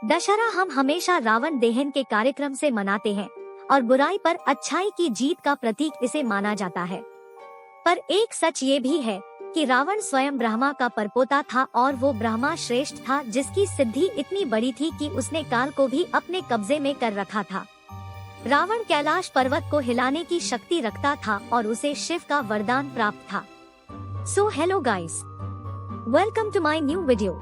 दशहरा हम हमेशा रावण दहन के कार्यक्रम से मनाते हैं और बुराई पर अच्छाई की जीत का प्रतीक इसे माना जाता है। पर एक सच ये भी है कि रावण स्वयं ब्रह्मा का परपोता था और वो ब्रह्मा श्रेष्ठ था, जिसकी सिद्धि इतनी बड़ी थी कि उसने काल को भी अपने कब्जे में कर रखा था। रावण कैलाश पर्वत को हिलाने की शक्ति रखता था और उसे शिव का वरदान प्राप्त था। So hello guys, welcome to my new video.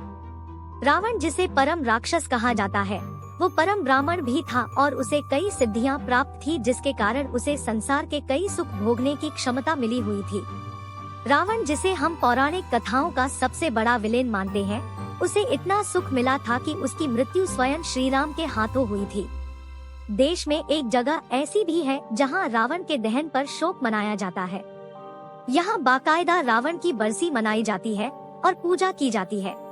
Ravan, जिसे परम राक्षस कहा जाता है, वो परम ब्राह्मण भी था और उसे कई सिद्धियां प्राप्त थी, जिसके कारण उसे संसार के कई सुख भोगने की क्षमता मिली हुई थी। रावण, जिसे हम पौराणिक कथाओं का सबसे बड़ा विलेन मानते हैं, उसे इतना सुख मिला था कि उसकी मृत्यु स्वयं श्री राम के हाथों हुई थी। देश में एक जगह ऐसी भी है जहां रावण के दहन पर शोक मनाया जाता है। यहाँ बाकायदा रावण की बरसी मनाई जाती है और पूजा की जाती है।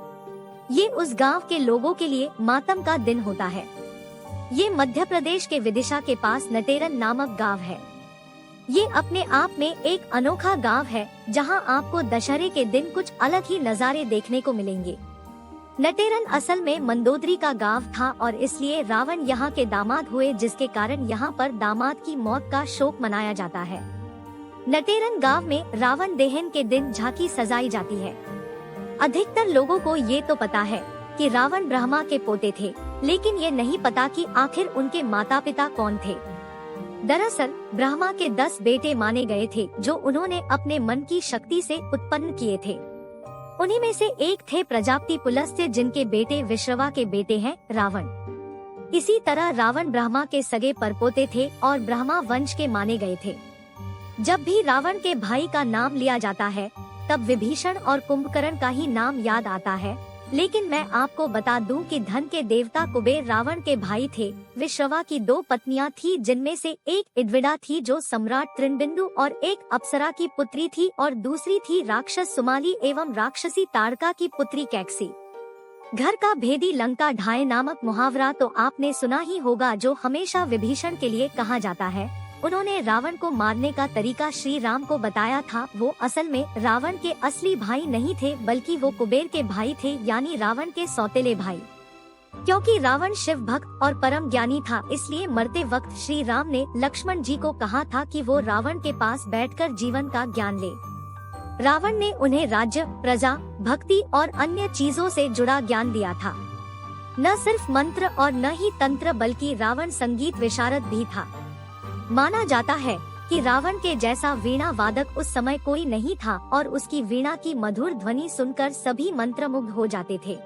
ये उस गांव के लोगों के लिए मातम का दिन होता है। ये मध्य प्रदेश के विदिशा के पास नटेरन नामक गांव है। ये अपने आप में एक अनोखा गांव है जहां आपको दशहरे के दिन कुछ अलग ही नजारे देखने को मिलेंगे। नटेरन असल में मंदोदरी का गांव था और इसलिए रावण यहाँ के दामाद हुए, जिसके कारण यहाँ पर दामाद की मौत का शोक मनाया जाता है। नटेरन गांव में रावण दहन के दिन झांकी सजाई जाती है। अधिकतर लोगों को ये तो पता है कि रावण ब्रह्मा के पोते थे, लेकिन ये नहीं पता कि आखिर उनके माता पिता कौन थे। दरअसल ब्रह्मा के 10 बेटे माने गए थे, जो उन्होंने अपने मन की शक्ति से उत्पन्न किए थे। उन्हीं में से एक थे प्रजापति पुलस्त्य, जिनके बेटे विश्रवा के बेटे हैं रावण। इसी तरह रावण ब्रह्मा के सगे परपोते थे और ब्रह्मा वंश के माने गए थे। जब भी रावण के भाई का नाम लिया जाता है, तब विभीषण और कुंभकर्ण का ही नाम याद आता है। लेकिन मैं आपको बता दूं कि धन के देवता कुबेर रावण के भाई थे। विश्रवा की 2 पत्नियां थी, जिनमें से एक इडविडा थी जो सम्राट तृणबिंदु और एक अप्सरा की पुत्री थी, और दूसरी थी राक्षस सुमाली एवं राक्षसी ताड़का की पुत्री कैकसी। घर का भेदी लंका ढाए नामक मुहावरा तो आपने सुना ही होगा, जो हमेशा विभीषण के लिए कहा जाता है। उन्होंने रावण को मारने का तरीका श्री राम को बताया था। वो असल में रावण के असली भाई नहीं थे, बल्कि वो कुबेर के भाई थे, यानी रावण के सौतेले भाई। क्योंकि रावण शिव भक्त और परम ज्ञानी था, इसलिए मरते वक्त श्री राम ने लक्ष्मण जी को कहा था कि वो रावण के पास बैठकर जीवन का ज्ञान ले। रावण ने उन्हें राज्य, प्रजा, भक्ति और अन्य चीजों से जुड़ा ज्ञान दिया था। न सिर्फ मंत्र और न ही तंत्र, बल्कि रावण संगीत विशारद भी था। माना जाता है कि रावण के जैसा वीणा वादक उस समय कोई नहीं था और उसकी वीणा की मधुर ध्वनि सुनकर सभी मंत्रमुग्ध हो जाते थे।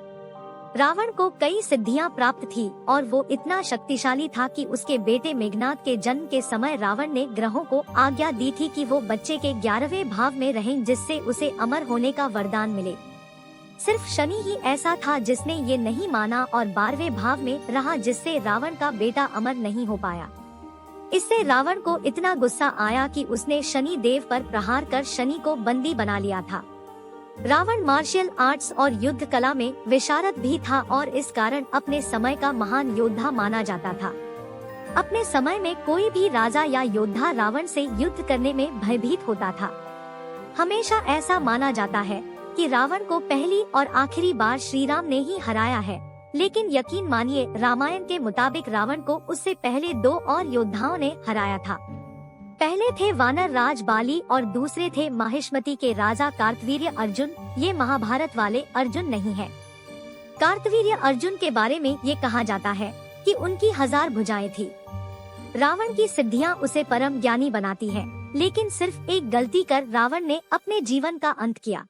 रावण को कई सिद्धियां प्राप्त थी और वो इतना शक्तिशाली था कि उसके बेटे मेघनाद के जन्म के समय रावण ने ग्रहों को आज्ञा दी थी कि वो बच्चे के 11वें भाव में रहें, जिससे उसे अमर होने का वरदान मिले। सिर्फ शनि ही ऐसा था जिसने ये नहीं माना और 12वें भाव में रहा, जिससे रावण का बेटा अमर नहीं हो पाया। इससे रावण को इतना गुस्सा आया कि उसने शनि देव पर प्रहार कर शनि को बंदी बना लिया था। रावण मार्शल आर्ट्स और युद्ध कला में विशारद भी था और इस कारण अपने समय का महान योद्धा माना जाता था। अपने समय में कोई भी राजा या योद्धा रावण से युद्ध करने में भयभीत होता था। हमेशा ऐसा माना जाता है कि रावण को पहली और आखिरी बार श्री राम ने ही हराया है, लेकिन यकीन मानिए, रामायण के मुताबिक रावण को उससे पहले 2 और योद्धाओं ने हराया था। पहले थे वानर राज बाली और दूसरे थे माहिष्मति के राजा कार्तवीर्य अर्जुन। ये महाभारत वाले अर्जुन नहीं है। कार्तवीर्य अर्जुन के बारे में ये कहा जाता है कि उनकी 1000 भुजाएं थी। रावण की सिद्धियां उसे परम ज्ञानी बनाती है, लेकिन सिर्फ एक गलती कर रावण ने अपने जीवन का अंत किया।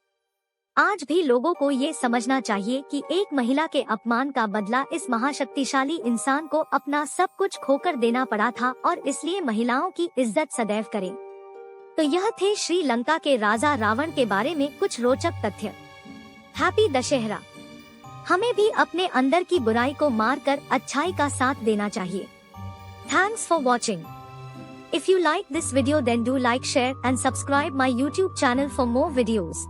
आज भी लोगों को ये समझना चाहिए कि एक महिला के अपमान का बदला इस महाशक्तिशाली इंसान को अपना सब कुछ खोकर देना पड़ा था और इसलिए महिलाओं की इज्जत सदैव करें। तो यह थे श्रीलंका के राजा रावण के बारे में कुछ रोचक तथ्य। हैप्पी दशहरा। हमें भी अपने अंदर की बुराई को मारकर अच्छाई का साथ देना चाहिए। Thanks for watching. If you like this video, then do like, share and subscribe my YouTube channel for more videos.